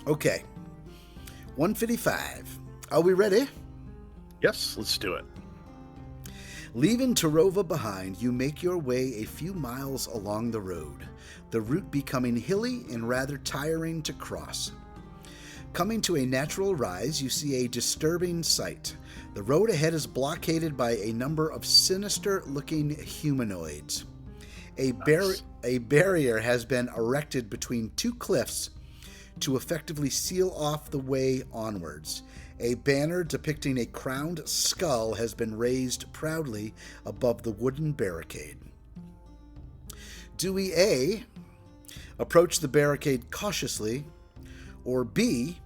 Okay. 155. Are we ready? Yes, let's do it. Leaving Tarova behind, you make your way a few miles along the road, the route becoming hilly and rather tiring to cross. Coming to a natural rise, you see a disturbing sight. The road ahead is blockaded by a number of sinister-looking humanoids. A barrier has been erected between two cliffs to effectively seal off the way onwards. A banner depicting a crowned skull has been raised proudly above the wooden barricade. Do we A, approach the barricade cautiously, or B,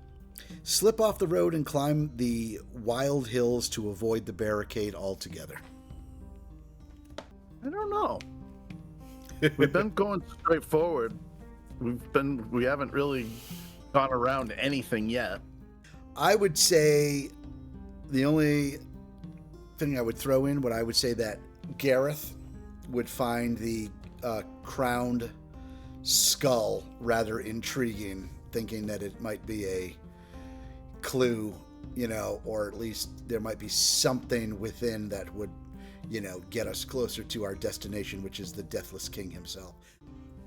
slip off the road and climb the wild hills to avoid the barricade altogether? I don't know. We've been going straight forward. We haven't really gone around anything yet. I would say the only thing I would throw in, what I would say that Gareth would find the crowned skull rather intriguing, thinking that it might be a clue, or at least there might be something within that would, get us closer to our destination, which is the Deathless King himself.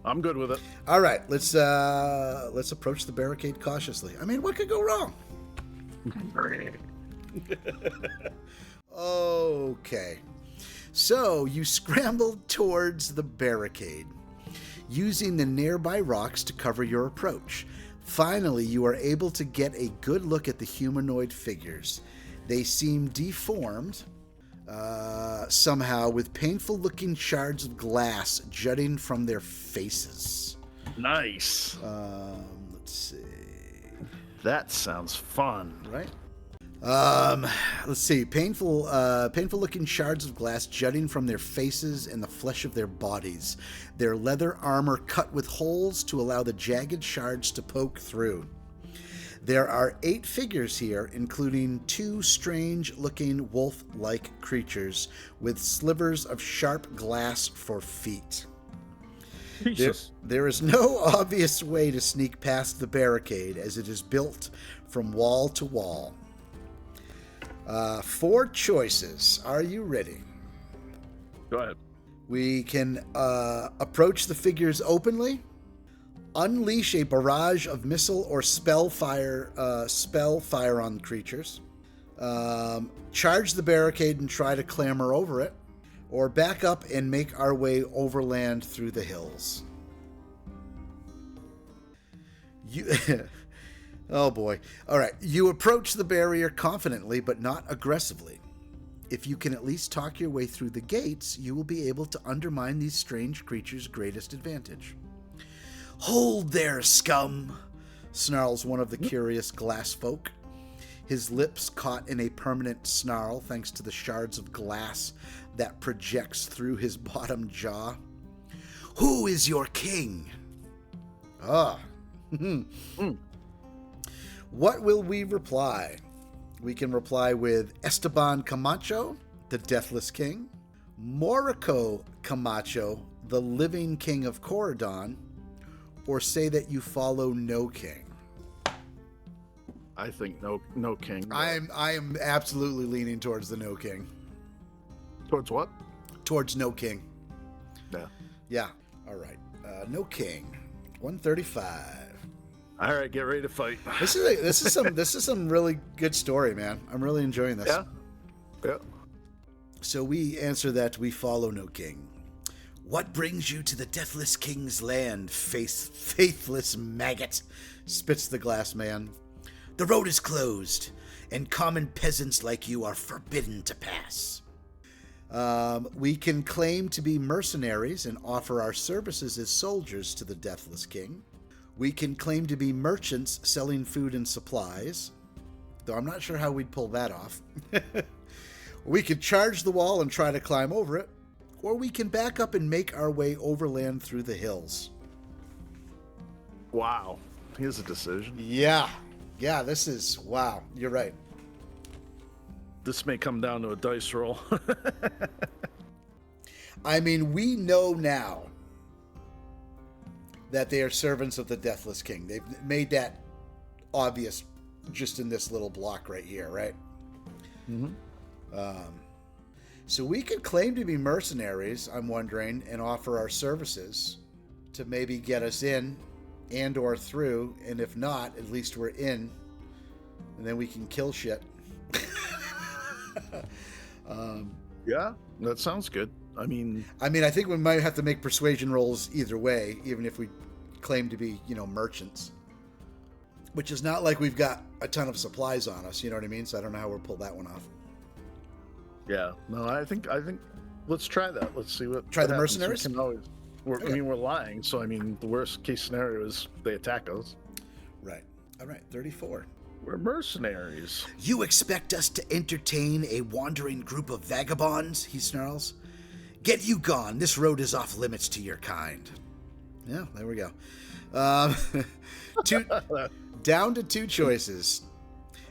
I'm good with it. All right, let's approach the barricade cautiously. I mean, what could go wrong? Okay. So you scrambled towards the barricade, using the nearby rocks to cover your approach. Finally, you are able to get a good look at the humanoid figures. They seem deformed, somehow, with painful-looking shards of glass jutting from their faces. Nice. Let's see. That sounds fun. Right? Let's see. Painful-looking shards of glass jutting from their faces and the flesh of their bodies. Their leather armor cut with holes to allow the jagged shards to poke through. There are 8 figures here, including 2 strange-looking wolf-like creatures with slivers of sharp glass for feet. There is no obvious way to sneak past the barricade, as it is built from wall to wall. 4 choices. Are you ready? Go ahead. We can approach the figures openly, unleash a barrage of missile or spell fire on creatures, charge the barricade and try to clamber over it, or back up and make our way overland through the hills. Oh boy. All right. You approach the barrier confidently, but not aggressively. If you can at least talk your way through the gates, you will be able to undermine these strange creatures' greatest advantage. "Hold there, scum!" snarls one of the curious glass folk. His lips caught in a permanent snarl thanks to the shards of glass that projects through his bottom jaw. "Who is your king?" What will we reply? We can reply with Esteban Camacho, the Deathless King, Morico Camacho, the living king of Corridon, or say that you follow no king. I think no king. I am absolutely leaning towards the no king. Towards what? Towards no king. Yeah. Yeah. All right. No king. 135. All right, get ready to fight. This is some really good story, man. I'm really enjoying this. Yeah. So we answer that we follow no king. "What brings you to the Deathless King's land, faithless maggot?" spits the glass man. "The road is closed, and common peasants like you are forbidden to pass." We can claim to be mercenaries and offer our services as soldiers to the Deathless King. We can claim to be merchants selling food and supplies, though I'm not sure how we'd pull that off. We could charge the wall and try to climb over it, or we can back up and make our way overland through the hills. Wow. Here's a decision. Yeah, this is, wow, you're right. This may come down to a dice roll. I mean, we know now that they are servants of the Deathless King. They've made that obvious just in this little block right here, right? So we could claim to be mercenaries, I'm wondering, and offer our services to maybe get us in and or through, and if not, at least we're in, and then we can kill shit. Yeah, that sounds good. I mean, I think we might have to make persuasion rolls either way, even if we claim to be, merchants. Which is not like we've got a ton of supplies on us, you know what I mean? So I don't know how we'll pull that one off. yeah, no, I think let's try that. Let's see what. Try what the happens. mercenaries? We can always, Okay. I mean, we're lying, so I mean, the worst case scenario is they attack us. Right. All right, 34. We're mercenaries. You expect us to entertain a wandering group of vagabonds? He snarls. Get you gone. This road is off limits to your kind. Yeah, there we go. Down to two choices.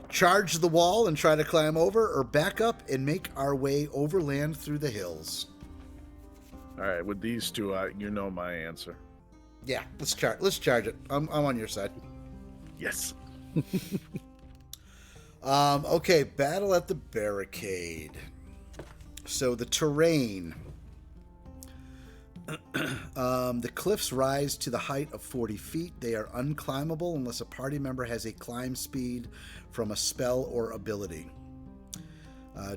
Charge the wall and try to climb over, or back up and make our way overland through the hills. All right, with these two, you know my answer. Yeah, let's charge it. I'm on your side. Yes. Okay, battle at the barricade. So the terrain. The cliffs rise to the height of 40 feet. They are unclimbable unless a party member has a climb speed from a spell or ability.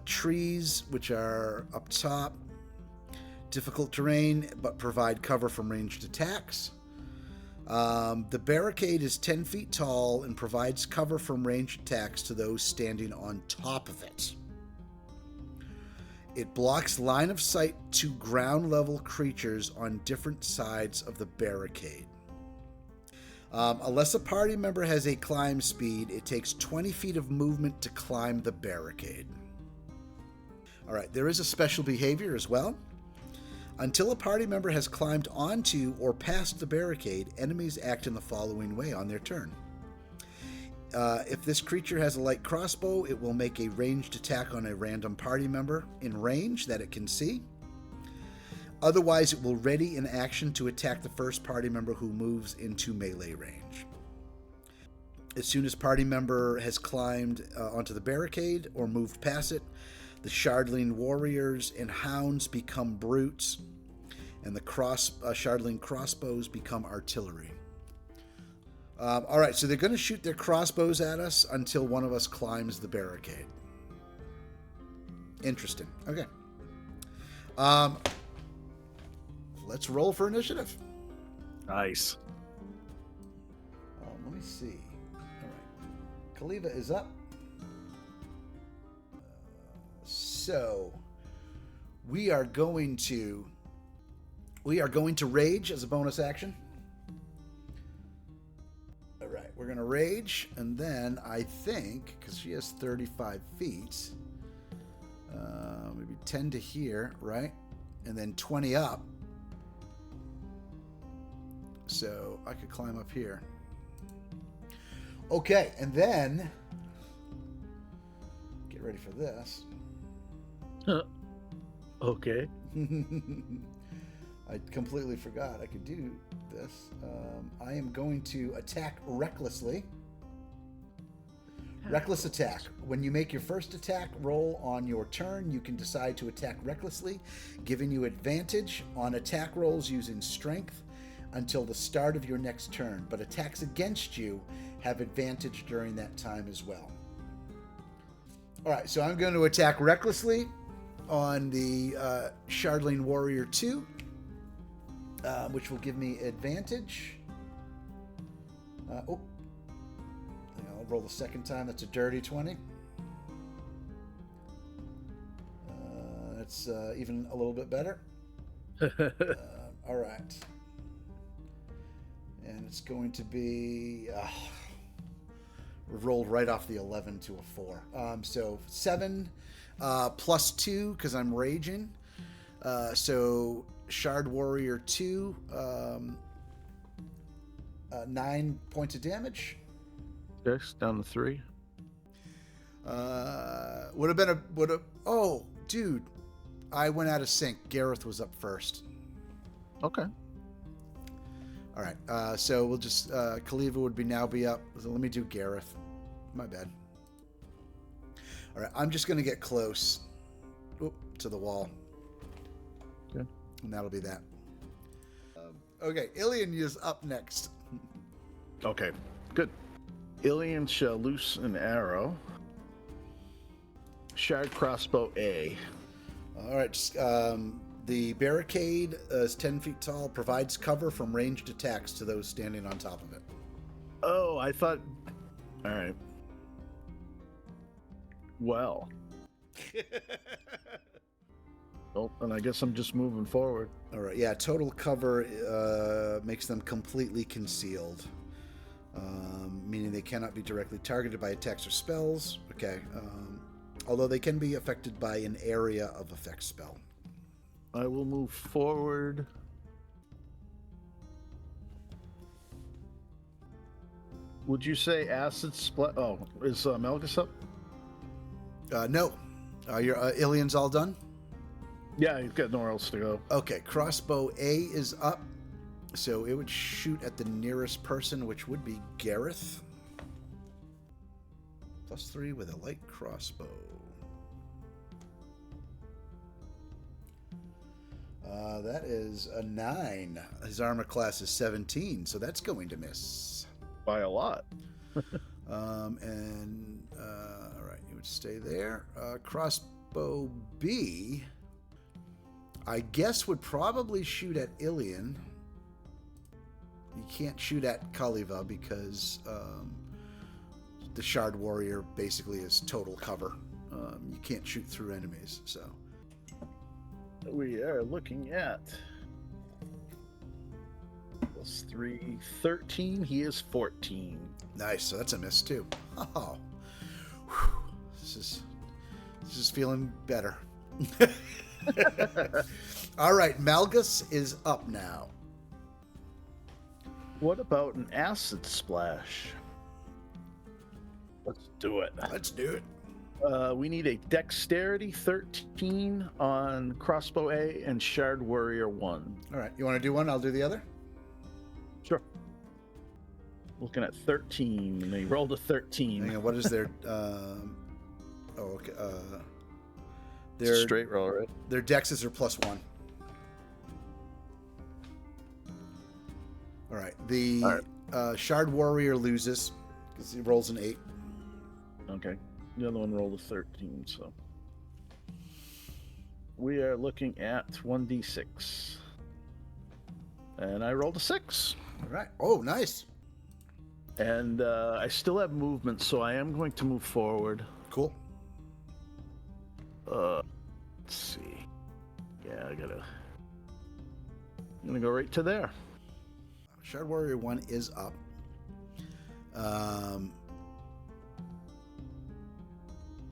Trees, which are up top. Difficult terrain, but provide cover from ranged attacks. The barricade is 10 feet tall and provides cover from ranged attacks to those standing on top of it. It blocks line of sight to ground level creatures on different sides of the barricade. Unless a party member has a climb speed, it takes 20 feet of movement to climb the barricade. All right, there is a special behavior as well. Until a party member has climbed onto or past the barricade, enemies act in the following way on their turn. If this creature has a light crossbow, it will make a ranged attack on a random party member in range that it can see. Otherwise, it will ready an action to attack the first party member who moves into melee range. As soon as party member has climbed onto the barricade or moved past it, the Shardling warriors and hounds become brutes, and the Shardling crossbows become artillery. All right, so they're going to shoot their crossbows at us until one of us climbs the barricade. Interesting. Okay. Let's roll for initiative. Nice. Let me see. All right. Kaliva is up. So we are going to rage as a bonus action. All right, we're going to rage, and then I think, because she has 35 feet, maybe 10 to here, right? And then 20 up. So I could climb up here. Okay, and then get ready for this. Okay. I completely forgot I could do this. I am going to attack recklessly. Reckless attack. When you make your first attack roll on your turn, you can decide to attack recklessly, giving you advantage on attack rolls using strength until the start of your next turn. But attacks against you have advantage during that time as well. All right, so I'm going to attack recklessly on the Shardling Warrior 2, which will give me advantage. I'll roll the second time. That's a dirty 20. That's even a little bit better. All right. And it's going to be... rolled right off the 11 to a 4. So 7... plus 2 because I'm raging. So Shard Warrior 2, 9 points of damage. Yes, down to 3. Would have been oh, dude, I went out of sync. Gareth was up first. Okay. All right. So we'll just Kaliva would be up. So let me do Gareth. My bad. All right. I'm just gonna get close to the wall. Okay. And that'll be that. Okay. Ilian is up next. Okay. Good. Ilian shall loose an arrow. Shard crossbow A. All right. The barricade is 10 feet tall, provides cover from ranged attacks to those standing on top of it. Oh, I thought. All right. Well. Oh, and I guess I'm just moving forward. All right. Yeah. Total cover makes them completely concealed, meaning they cannot be directly targeted by attacks or spells. Okay. Although they can be affected by an area of effect spell. I will move forward. Would you say acid splat? Oh, is Melgus up? No. Your Ilian's all done? Yeah, he's got nowhere else to go. Okay. Crossbow A is up. So it would shoot at the nearest person, which would be Gareth. +3 with a light crossbow. That is a 9. His armor class is 17, so that's going to miss. By a lot. All right, you would stay there. Crossbow B, I guess, would probably shoot at Ilian. You can't shoot at Kaliva because the Shard Warrior basically is total cover. You can't shoot through enemies, so... We are looking at +3, 13. He is 14. Nice. So that's a miss too. Oh, whew. This is feeling better. All right, Malgus is up now. What about an acid splash? Let's do it. Let's do it. We need a dexterity 13 on crossbow A and Shard Warrior 1. All right, you want to do one? I'll do the other. Sure. Looking at 13, and they rolled a 13. Hang on, what is their? Okay. It's a straight roll, right? Their dexes are +1. All right. The Shard Warrior loses because he rolls an 8. Okay. The other one rolled a 13, so we are looking at 1d6, and I rolled a 6. All right. Oh, nice. And I still have movement, so I am going to move forward. Cool. Let's see. Yeah, I'm gonna go right to there. Shard Warrior 1 is up.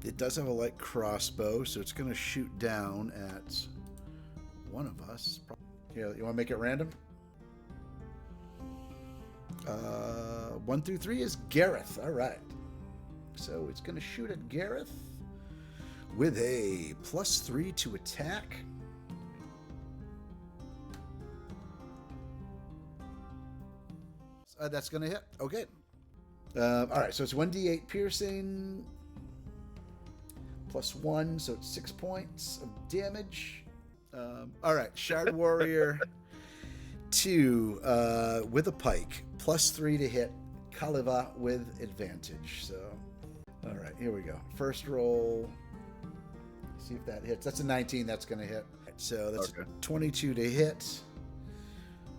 It does have a light crossbow, so it's going to shoot down at one of us. Here, you want to make it random? 1 through 3 is Gareth. All right. So it's going to shoot at Gareth with a +3 to attack. That's going to hit. Okay. All right, so it's 1d8 piercing. +1, so it's 6 points of damage. All right, Shard Warrior 2 with a pike, +3 to hit Kaliva with advantage. So, all right, here we go. First roll. See if that hits. That's a 19. That's going to hit. So that's a 22 to hit.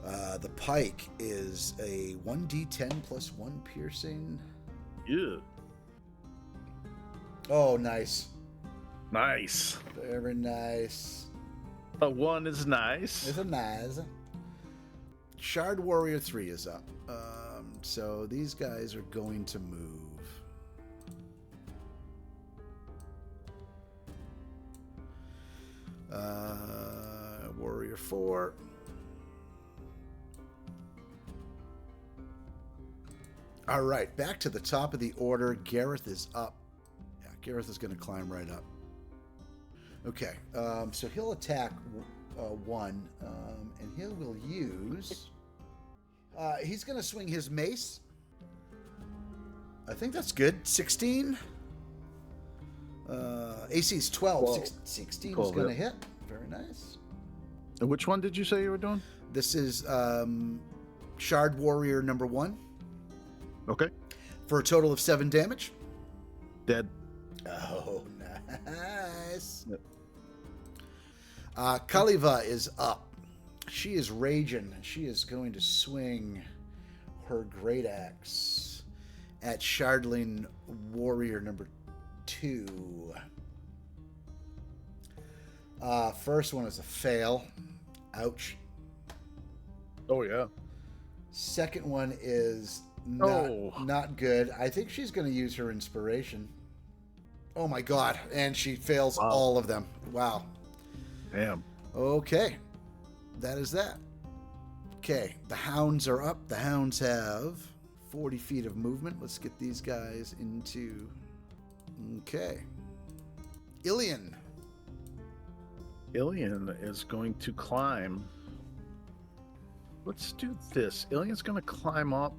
The pike is a 1d10 +1 piercing. Yeah. Oh, nice. Nice. Very nice. A 1 is nice. It's a nice. Shard Warrior 3 is up. So these guys are going to move. Warrior 4. All right, back to the top of the order. Gareth is up. Yeah, Gareth is going to climb right up. Okay, so he'll attack 1, and he will use... He's going to swing his mace. I think that's good. 16. AC's 12. 16 is going to hit. Very nice. And which one did you say you were doing? This is Shard Warrior number 1. Okay. For a total of 7 damage. Dead. Oh, nice. Yep. Kaliva is up. She is raging. She is going to swing her great axe at Shardling Warrior number 2. First one is a fail. Ouch. Oh, yeah. Second one is not good. I think she's going to use her inspiration. Oh my god. And she fails all of them. Wow. Damn. Okay. That is that. Okay. The hounds are up. The hounds have 40 feet of movement. Let's get these guys into... Okay. Ilian. Ilian is going to climb. Let's do this. Ilian's going to climb up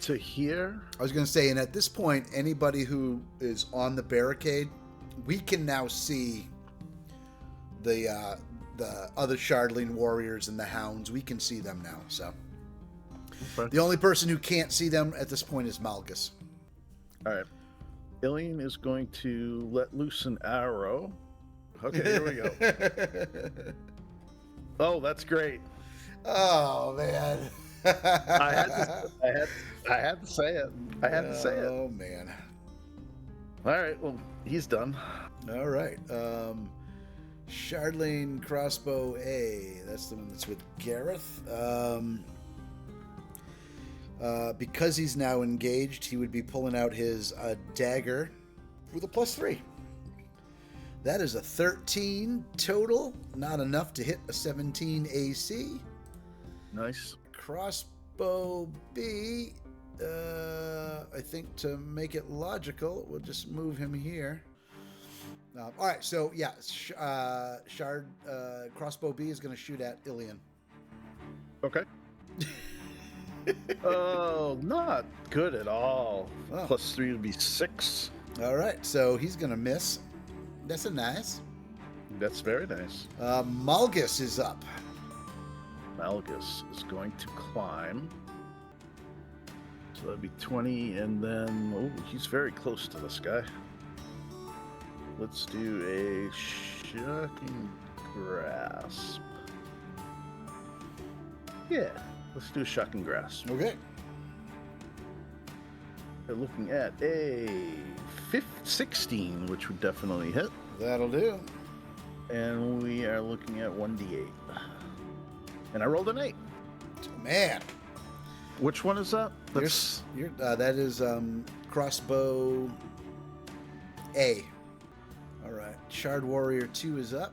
to here. I was going to say, and at this point, anybody who is on the barricade, we can now see the other Shardling warriors and the hounds. We can see them now. So the only person who can't see them at this point is Malgus. All right. Ilian is going to let loose an arrow. Okay, here we go. Oh, that's great. Oh man. I had to say it. I had to say it. Oh man. All right, well, he's done. All right. Shardling crossbow A. That's the one that's with Gareth. Because he's now engaged, he would be pulling out his dagger with a +3. That is a 13 total. Not enough to hit a 17 AC. Nice. Crossbow B. I think to make it logical, we'll just move him here. All right, so yeah, Shard crossbow B is going to shoot at Ilian. Okay. Oh, not good at all. Oh. +3 would be 6. All right, so he's going to miss. That's a nice. That's very nice. Malgus is up. Malgus is going to climb. So that'd be 20, and then he's very close to this guy. Let's do a shocking grasp. Yeah, let's do a shocking grasp. Okay. We're looking at a 16, which would definitely hit. That'll do. And we are looking at 1d8. And I rolled an 8. Man. Which one is that? That is crossbow A. All right. Shard Warrior 2 is up.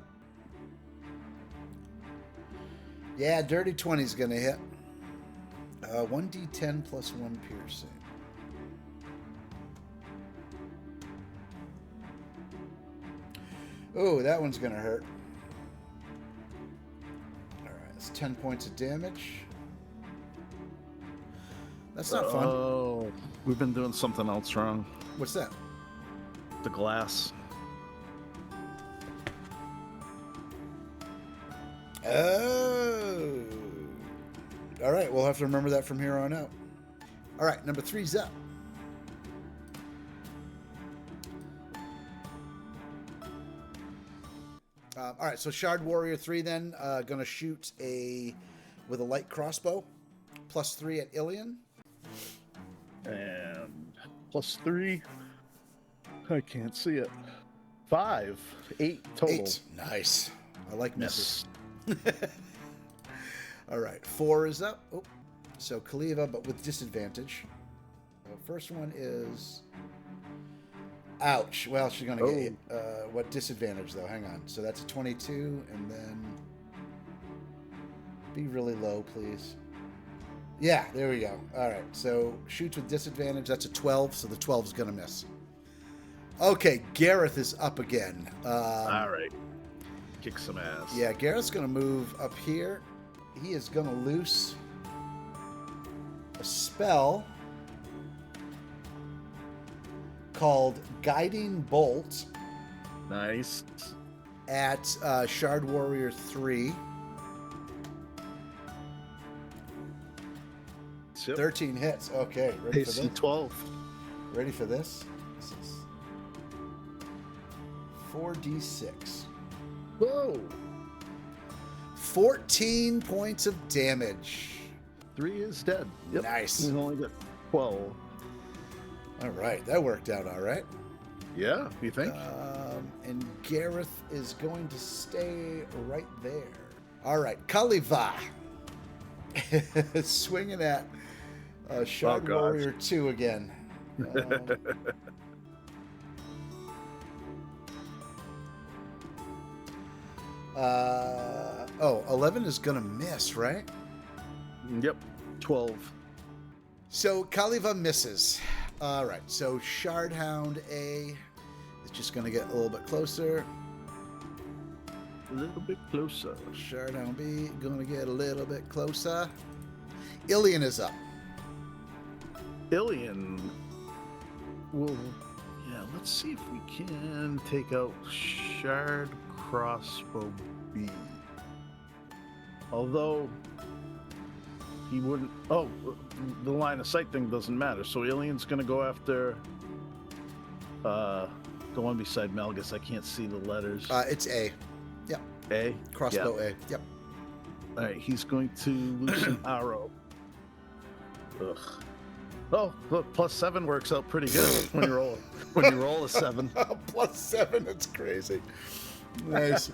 Yeah, dirty 20 is going to hit. 1d10 plus 1 piercing. Oh, that one's going to hurt. All right, it's 10 points of damage. That's not fun. Oh, we've been doing something else wrong. What's that? The glass. Oh. All right, we'll have to remember that from here on out. All right, number 3's up. All right, so Shard Warrior 3 then going to shoot with a light crossbow, +3 at Ilian. And +3. I can't see it. 5. 8 total. 8. Nice. I like misses. Yes. All right, 4 is up. Oh, so Kaliva, but with disadvantage. First one is... Ouch. Well, she's going to get what disadvantage, though? Hang on. So that's a 22, and then... Be really low, please. Yeah, there we go. All right, so shoots with disadvantage. That's a 12, so the 12 is going to miss. Okay, Gareth is up again. All right. Kick some ass. Yeah, Gareth's going to move up here. He is going to loose a spell called Guiding Bolt Nice. at Shard Warrior 3. Yep. 13 hits. Okay, ready for AC this? 12. Ready for this? This is 4d6. Whoa. 14 points of damage. 3 is dead. Yep. Nice. He's only got 12. All right, that worked out all right. Yeah, you think? And Gareth is going to stay right there. All right, Kaliva. Swinging at Shard gosh. Warrior 2 again. 11 is going to miss, right? Yep. 12. So Kaliva misses. All right, so Shardhound A is just going to get a little bit closer. A little bit closer. Shardhound B going to get a little bit closer. Ilian is up. Ilian will... Yeah, let's see if we can take out Shard Crossbow B. Although... he wouldn't... Oh, the line of sight thing doesn't matter. So Ilian's going to go after... the one beside Malgus. I can't see the letters. It's A. Yep. A? Crossbow Yeah. A. Yep. All right, he's going to loose an arrow. Ugh. Oh, look, +7 works out pretty good when you roll a 7. +7, that's crazy. Nice.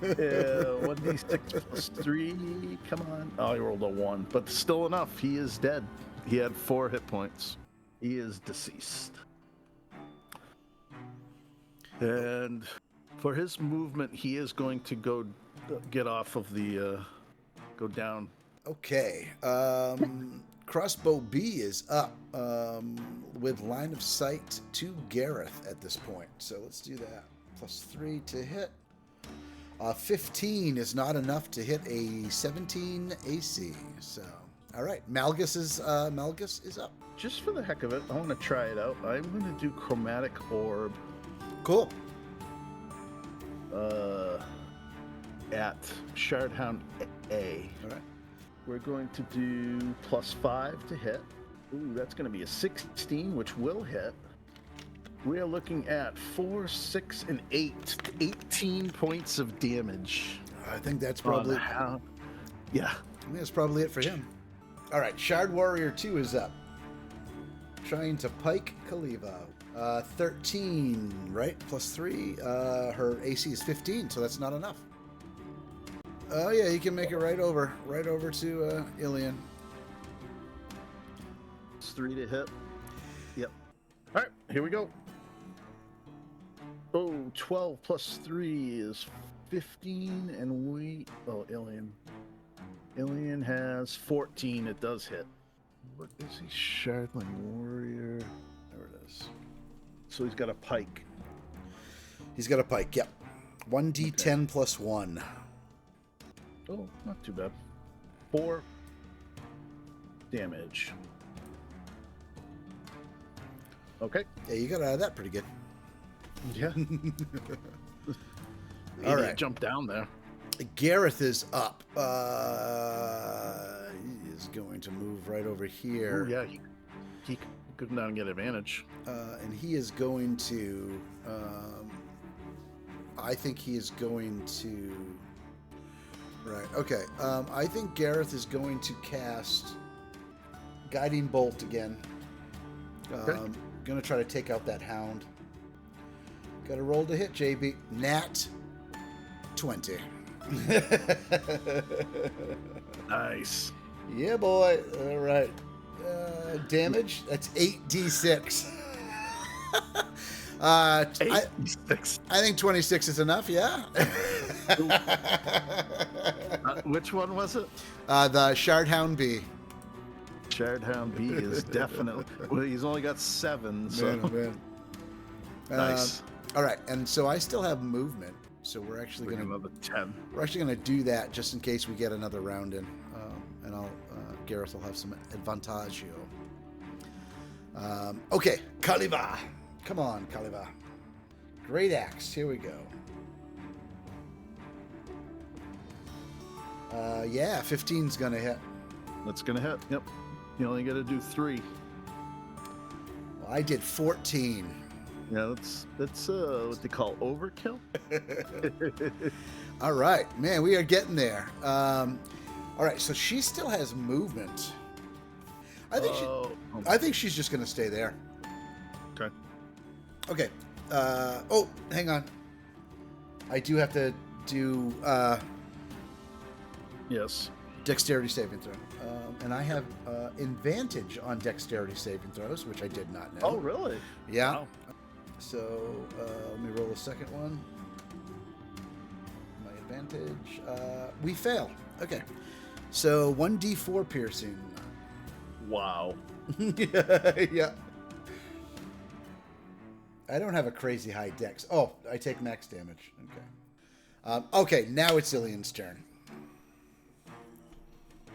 1d6 +3. Come on. Oh, he rolled a 1, but still enough. He is dead. He had 4 hit points. He is deceased. And for his movement, he is going to go get off of the go down. Okay. Crossbow B is up with line of sight to Gareth at this point. So let's do that. +3 to hit. 15 is not enough to hit a 17 AC. So, all right. Malgus is up. Just for the heck of it, I want to try it out. I'm going to do Chromatic Orb Cool. at Shardhound A. All right. We're going to do +5 to hit. Ooh, that's going to be a 16, which will hit. We are looking at 4, 6, and 8. 18 points of damage. I think that's probably. Yeah. I think that's probably it for him. All right. Shard Warrior 2 is up. Trying to pike Kaliva. 13, right? +3. Her AC is 15, so that's not enough. Oh yeah, he can make it right over to Ilian. It's 3 to hit. Yep. All right, here we go. Oh, 12 +3 is 15, and Ilian. Ilian has 14. It does hit. What is he? Shardling Warrior. There it is. So he's got a pike. He's got a pike. Yep. 1d10 +1. Oh, not too bad. 4 damage. Okay. Yeah, you got out of that pretty good. Yeah. All right. Jump down there. Gareth is up. He is going to move right over here. Oh, yeah. He could not get advantage. And he is going to. I think he is going to. Right. Okay. I think Gareth is going to cast Guiding Bolt again. Okay. Going to try to take out that hound. Got to roll to hit, JB. Nat 20. Nice. Yeah, boy. All right. Damage. That's 8d6. 8d6. I think 26 is enough. Yeah. Which one was it? The Shardhound B. Shardhound B is definitely. Well, he's only got 7. So. Man. Nice. All right, and so I still have movement. So we're actually Bring going to another 10. We're actually going to do that just in case we get another round in, and Gareth will have some advantage. Okay, Kaliva, come on, Kaliva. Great axe. Here we go. Yeah, 15's going to hit. That's gonna hit. Yep. You only got to do 3. Well, I did 14. Yeah, that's what they call overkill. All right, man, we are getting there. All right, so she still has movement. I think she's just gonna stay there. Okay. Okay. Oh, hang on. I do have to do Yes. dexterity saving throw, and I have advantage on dexterity saving throws, which I did not know. Oh, really? Yeah. Wow. So let me roll a second one. My advantage. We fail. Okay. So 1d4 piercing. Wow. Yeah. I don't have a crazy high dex. Oh, I take max damage. Okay. Okay, now it's Ilian's turn.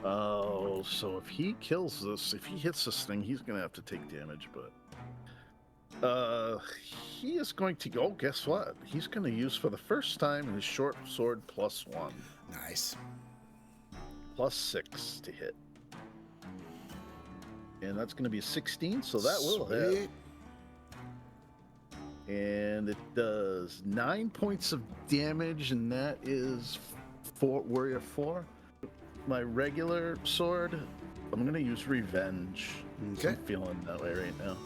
Oh, so if he kills this, if he hits this thing, he's gonna have to take damage, but he is going to go. Guess what? He's going to use for the first time his short sword +1. Nice. +6 to hit, and that's going to be a 16. So that will hit. And it does 9 points of damage, and that is warrior 4. My regular sword, I'm going to use revenge. Okay. I'm feeling that way right now.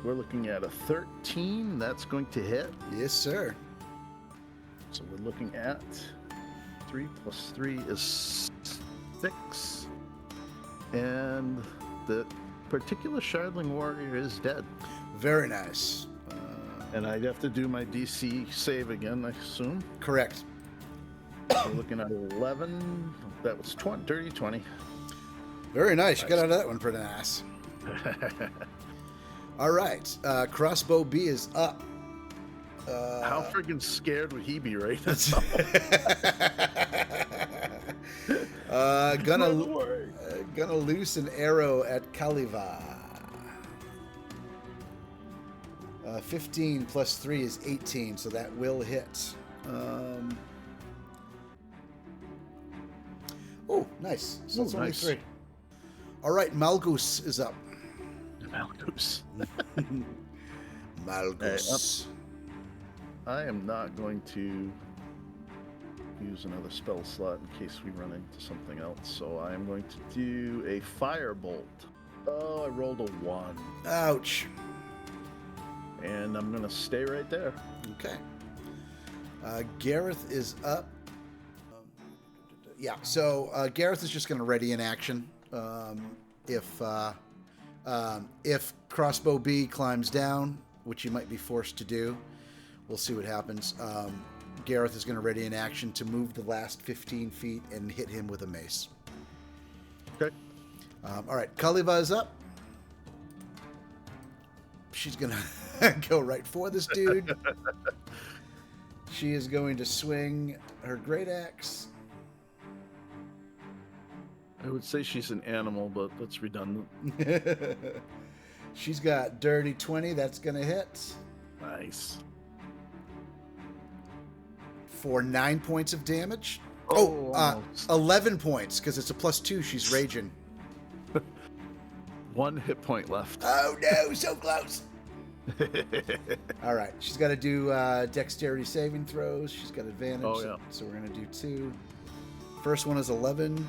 We're looking at a 13. That's going to hit. Yes, sir. So we're looking at 3 + 3 is 6. And the particular Shardling warrior is dead. Very nice. And I'd have to do my DC save again, I assume. Correct. We're looking at 11. That was 20, dirty 20. Very nice. You got out of that one pretty nice. All right. Crossbow B is up. How friggin' scared would he be right now? Gonna loose an arrow at Kaliva. 15 + 3 is 18, so that will hit. Oh, nice. So it's only nice. 3. All right, Malgus is up. Malgus. Malgus. I am not going to use another spell slot in case we run into something else, so I am going to do a firebolt. Oh, I rolled a 1. Ouch. And I'm going to stay right there. Okay. Gareth is up. Yeah, so Gareth is just going to ready in action. If Crossbow B climbs down, which he might be forced to do, we'll see what happens. Gareth is going to ready in action to move the last 15 feet and hit him with a mace. Okay. All right, Kaliva is up. She's going to go right for this dude. She is going to swing her great axe. I would say she's an animal, but that's redundant. She's got dirty 20. That's going to hit. Nice. For 9 points of damage. Oh, 11 points, because it's a +2. She's raging. 1 hit point left. Oh, no. So close. All right. She's got to do dexterity saving throws. She's got advantage. Oh, yeah. So we're going to do 2. First one is 11.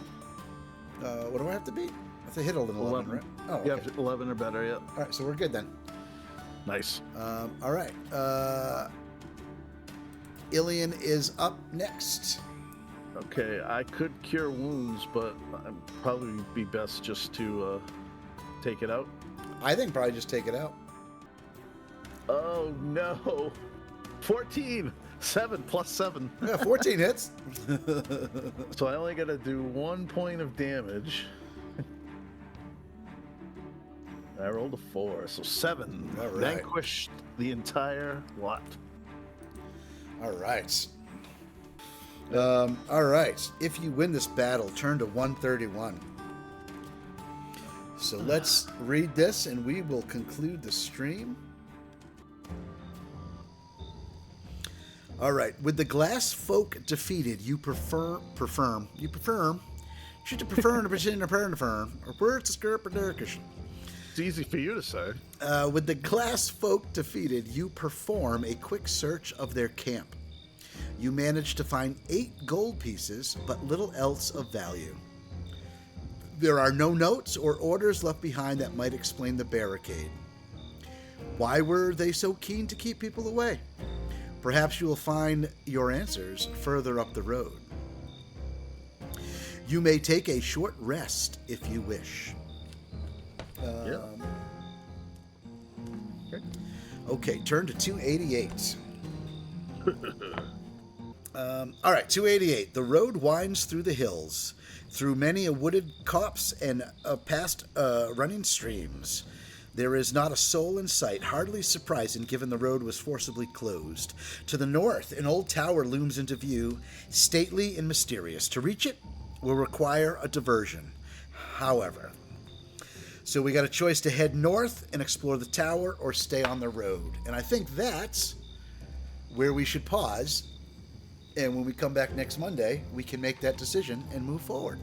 What do I have to beat? I have to hit 11, right? Oh, okay. Yeah, 11 or better, yeah. All right, so we're good then. Nice. All right. Ilian is up next. Okay, I could cure wounds, but I'd probably be best just to take it out. I think probably just take it out. Oh, no. 14. 7 + 7. Yeah, 14 hits. So I only got to do 1 point of damage. I rolled a 4, so 7. All right. Vanquished the entire lot. All right. All right. If you win this battle, turn to 131. So let's read this, and we will conclude the stream. All right. With the glass folk defeated, you prefer. Should you prefer in a position of firm, or words skirpadurkish? It's easy for you to say. With the glass folk defeated, you perform a quick search of their camp. You manage to find 8 gold pieces, but little else of value. There are no notes or orders left behind that might explain the barricade. Why were they so keen to keep people away? Perhaps you will find your answers further up the road. You may take a short rest if you wish. Okay, turn to 288. All right, 288. The road winds through the hills, through many a wooded copse and past running streams. There is not a soul in sight, hardly surprising given the road was forcibly closed. To the north, an old tower looms into view, stately and mysterious. To reach it will require a diversion, however. So we got a choice to head north and explore the tower or stay on the road. And I think that's where we should pause. And when we come back next Monday, we can make that decision and move forward.